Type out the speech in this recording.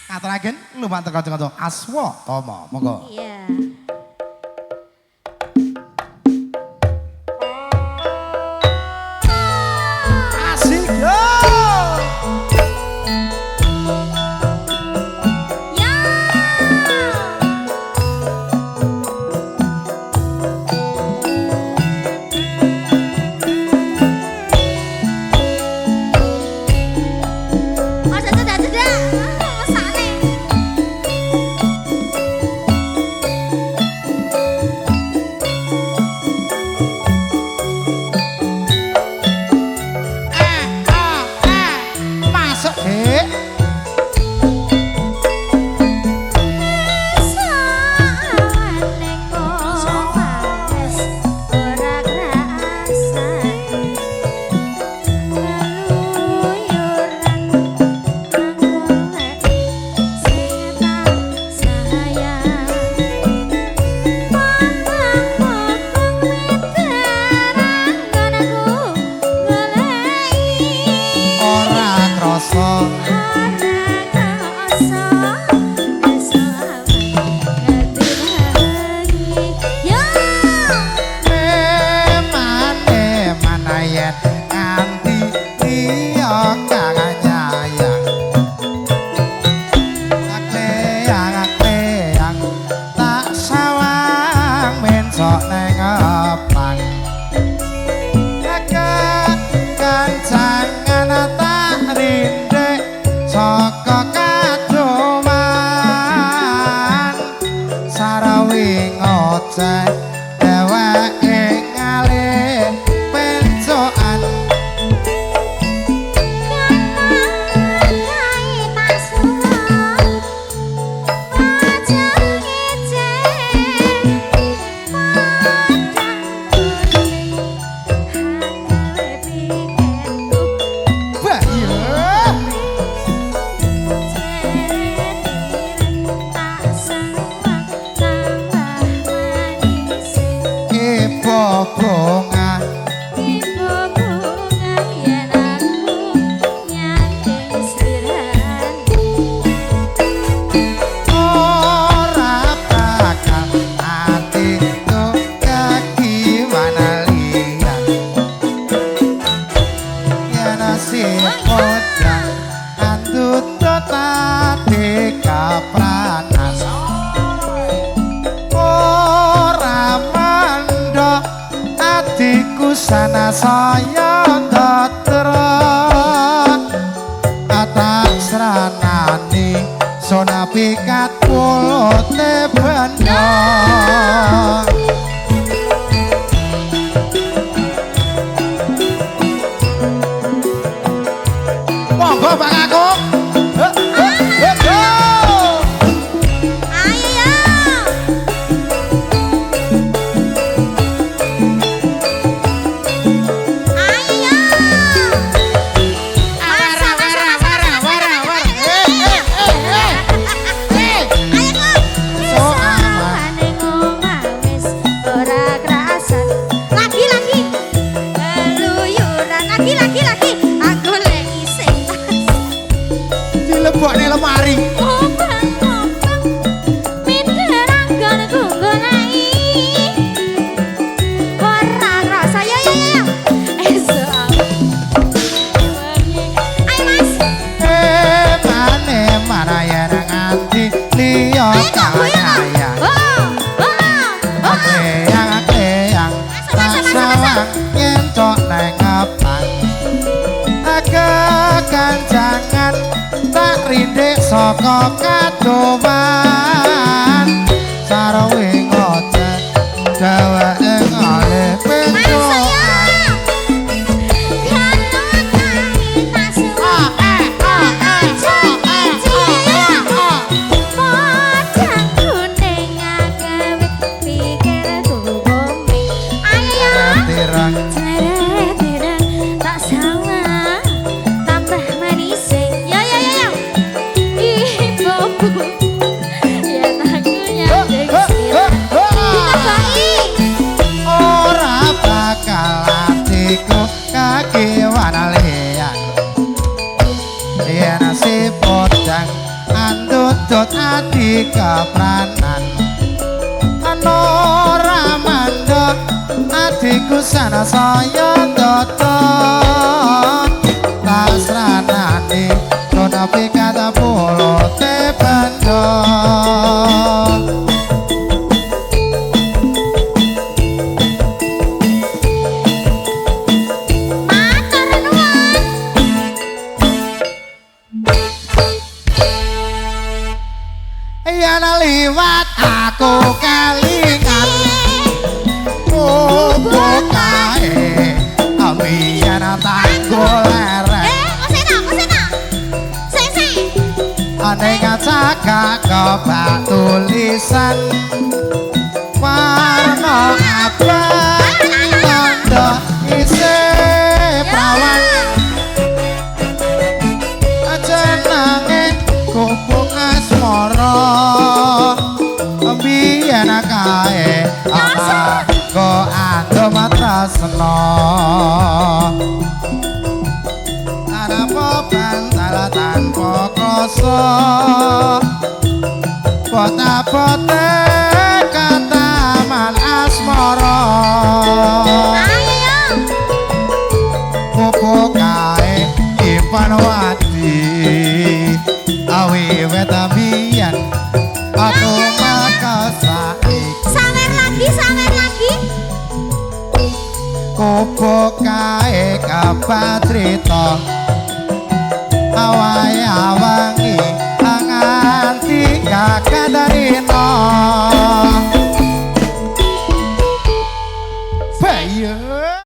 Aturaken lumantar kanca-kanca Aswatama. Monggo. Iya. Asik yo. Masuk, Dek. Ora krasa manayen nganti liya kang nyayang akleyang tak sawang mensok neng epang kancangan tak rindek saka kadoman sarawi ngoceh dheweke ngalih pencokan wah iya ibu bunga ora bakal atiku kekiwana liyan yen asih podang andut tadi kapranas ora mandok adiku sana saya dotra atak seranani sona pikat pulote banda monggo Pak Kakung. Go. Dilebokne lemari. Manayen nganti liya kang nyayang akleyang tak sawang yen tok neng epang kekancangan tak rindek saka kadoman sarawi ngoceh dheweke ngalih pencokan Dot adi kepranan Anora mandok adiku sana saya doton tasranane dona pikata pulo te bandok liwat aku kelingan kae awian tanggo lereng sing ane kaca kebak tulisan warna abang tanda isih prawan jenenge gubuk asmara biyen kae aku andom tresno tanpa bantal tanpa krasa pota-pote kataman asmara popo kae ipan wadi awiwet biyen aku sawer lagi Kopo kae kapatrito awai